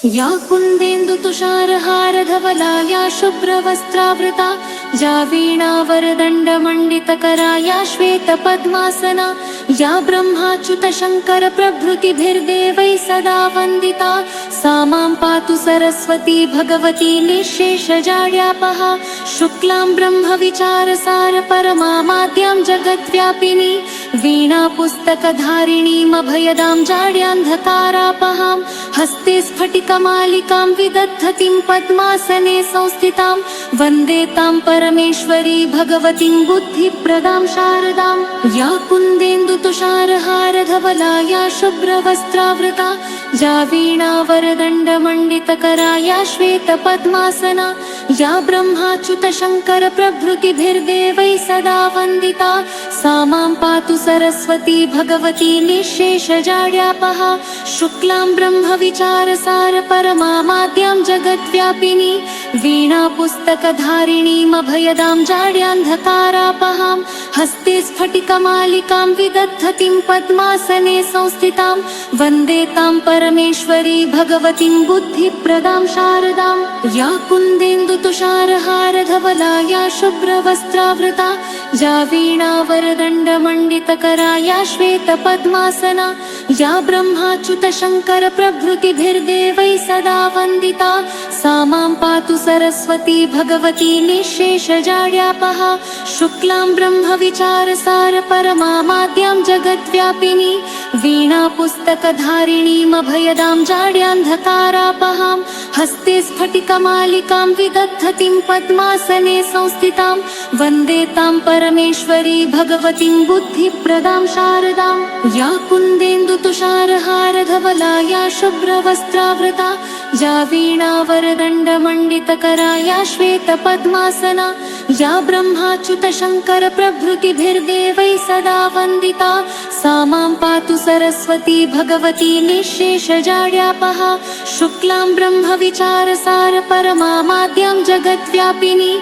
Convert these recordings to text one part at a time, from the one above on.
या कुन्देन्दुतुषारहारधवला या शुभ्रवस्त्रावृता या वीणावरदण्डमण्डितकरा या श्वेतपद्मासना या ब्रह्माच्युतशङ्करप्रभृतिभिर्देवैः सदा वन्दिता सा मां पातु सरस्वती भगवती निःशेषजाड्यापहा शुक्लां ब्रह्मविचारसारपरमामाद्यां जगद्व्यापिनी वीणापुस्तकधारिणीमभयदां जाड्यान्धकारापहां हस्ते स्फटिकमालिकां विदधतीं पद्मासने संस्थितां वन्दे तां परमेश्वरी भगवतीं बुद्धिप्रदां शारदां या कुन्देन्दुतुषारहारधवला या शुभ्रवस्त्रावृता या वीणावरदण्डमण्डितकरा या श्वेतपद्मासना या ब्रह्माच्युतशङ्करप्रभृतिभिर्देवैः सदा वन्दिता सा मां पातु सरस्वती भगवती निःशेषजाड्यापहा शुक्लां ब्रह्मविचारसारपरमामाद्यां जगद्व्यापिनी वीणापुस्तकधारिणीमभयदां जाड्यान्धकारापहां हस्ते स्फटिकमालिकां विदधतीं पद्मासने संस्थितां वन्दे तां परमेश्वरी भगवतीं बुद्धिप्रदां शारदां या कुन्देन्दुतुषारहारधवला या शुभ्रवस्त्रावृता या वीणावरदण्डमण्डितकरा या श्वेतपद्मासना या ब्रह्माच्युतशङ्करप्रभृतिभिर्देवैः सदा वन्दिता सा मां पातु सरस्वती भगवती निःशेषजाड्यापहा शुक्लां ब्रह्मविचारसारपरमामाद्यां जगद्व्यापिनी वीणापुस्तकधारिणीमभयदां जाड्यान्धकारापहां हस्ते स्फटिकमालिकां विदधतीं पद्मासने संस्थितां वन्दे तां परमेश्वरी भगवतीं बुद्धिप्रदां शारदां या कुन्देन्दुतुषारहारधवला या शुभ्रवस्त्रावृता या वीणावरदण्डमण्डितकरा या श्वेतपद्मासना या ब्रह्माच्युतशङ्करप्रभृतिभिर्देवैः सदा वन्दिता सा मां पातु सरस्वती भगवती निःशेषजाड्यापहा शुक्लां ब्रह्मविचारसारपरमामाद्यां जगद्व्यापिनी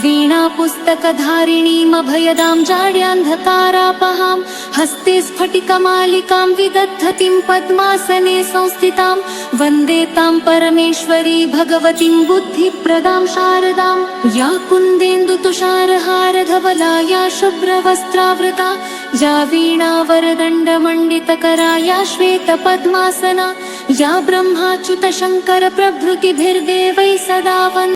वीणापुस्तकधारिणीमभयदां जाड्यान्धकारापहां हस्ते स्फटिकमालिकां विदधतीं पद्मासने संस्थितां वन्दे तां परमेश्वरी भगवतीं बुद्धिप्रदां शारदां या कुन्देन्दुतुषारहारधवला या शुभ्रवस्त्रावृता या वीणावरदण्डमण्डितकरा या श्वेतपद्मासना या ब्रह्माच्युतशङ्करप्रभृतिभिर्देवैः सदा वन्दिता